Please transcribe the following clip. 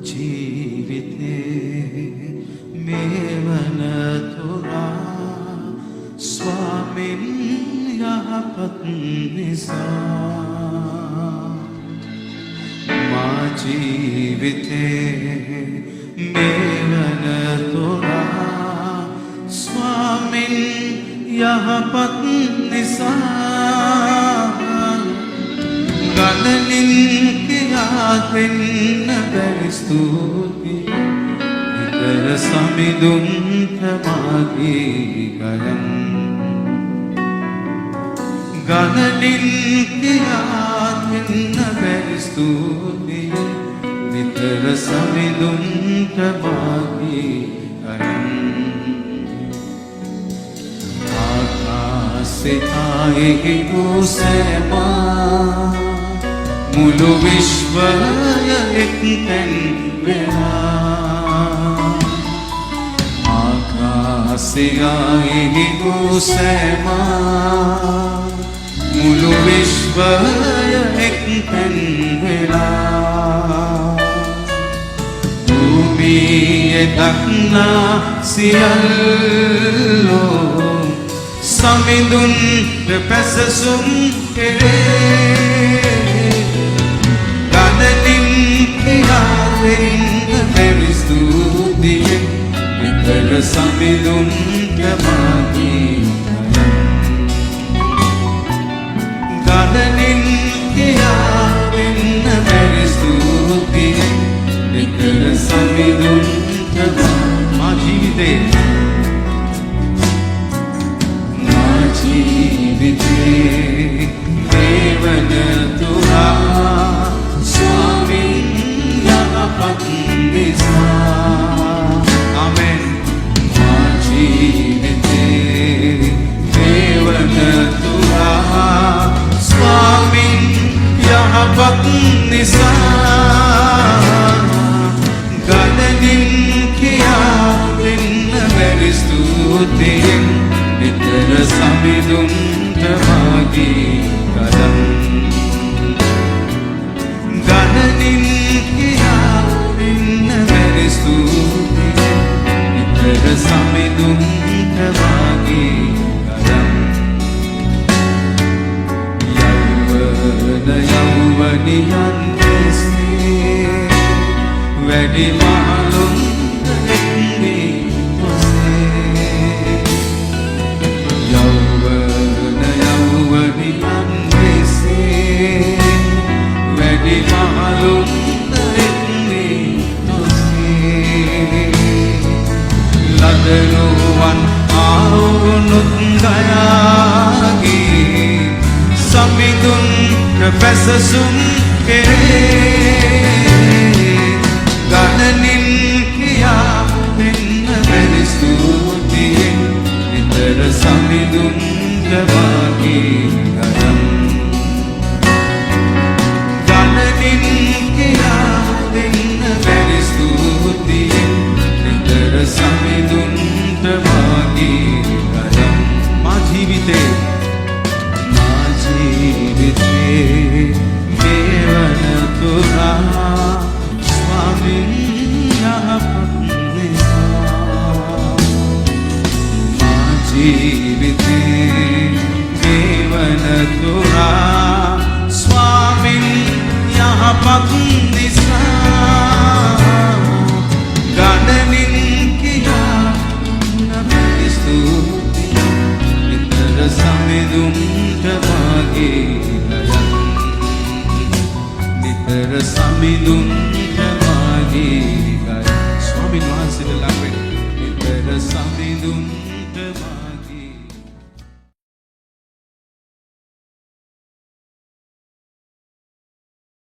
ජීවිතේ මේවන තුරා ස්වාමින් යහපත් නිසා මා ජීවිතේ මේවන තුරා ස්වාමින් යහපත් නිසා ගණනින් කියා දෙන්න බැරි ස්තුතියි විතර සමිඳුන්ට මාගේ ගයන් ගණනින් කියා දෙන්න බැරි ස්තුතියි විතර සමිඳුන්ට මාගේ ගයන් ආකාසේ ආයේ කුසෙමා මුළු විශ්වය එක්තැන් වෙලා ආකාසේ ආයේ කුසෙමා මුළු විශ්වය එක්තැන් වෙලා භූමියේ දක්නා සියල්ලෝ සමිඳුන් පැසසුම් කෙරේ ගණනින් කියා දෙන්න බැරි ස්තුතියි විතර සමිඳුන්ට මාගේ ගණනින් කියා දෙන්න බැරි ස්තුතියි විතර සමිඳුන්ට මා ජීවිතේ ජීවිතේ දේවන තුරා ස්වාමින් යහපත් නිසා ආමෙන් මා ජීවිතේ දේවන තුරා ස්වාමින් යහපත් නිසා ගණනින් කියා දෙන්න බැරි ස්තුතියි විතර සමිඳුන්ට මාගේ ගයන් ගණනින් කියා දෙන්න බැරි ස්තුතියි විතර සමිඳුන්ට මාගේ ගයන් යෞවනියන් කෙසේ වැඩි මහලුන් එක්නේ යෞවනියන් කෙසේ වැඩි මහලුන් එක්නේ නොසේ ලදරුවන් ආවුනුත් ගයාගේ සමිඳුන් පැසසුම් කෙරේ ගණනින් කියා දෙන්න බැරි ස්තුතියි විතර සමිඳුන්ට මාගේ ගයන් ගණනින් කියා දෙන්න බැරි ස්තුතියි විතර සමිඳුන්ට මාගේ ගයන් මා ජීවිතේ මේවන තුරා ස්වාමින් යහපත් නිසා මා ජීවිතේ මේවන තුරා ස්වාමින් යහපත් නිසා ගණනින් කියා නබැරි ස්තුතියි විතර සමිඳුන්ට මාගේ ගයන් විතර සමිඳුන්ට මාගේ ගයන් ස්වාමීන් වහන්සේට ලඟ වෙන්න විතර සමිඳුන්ට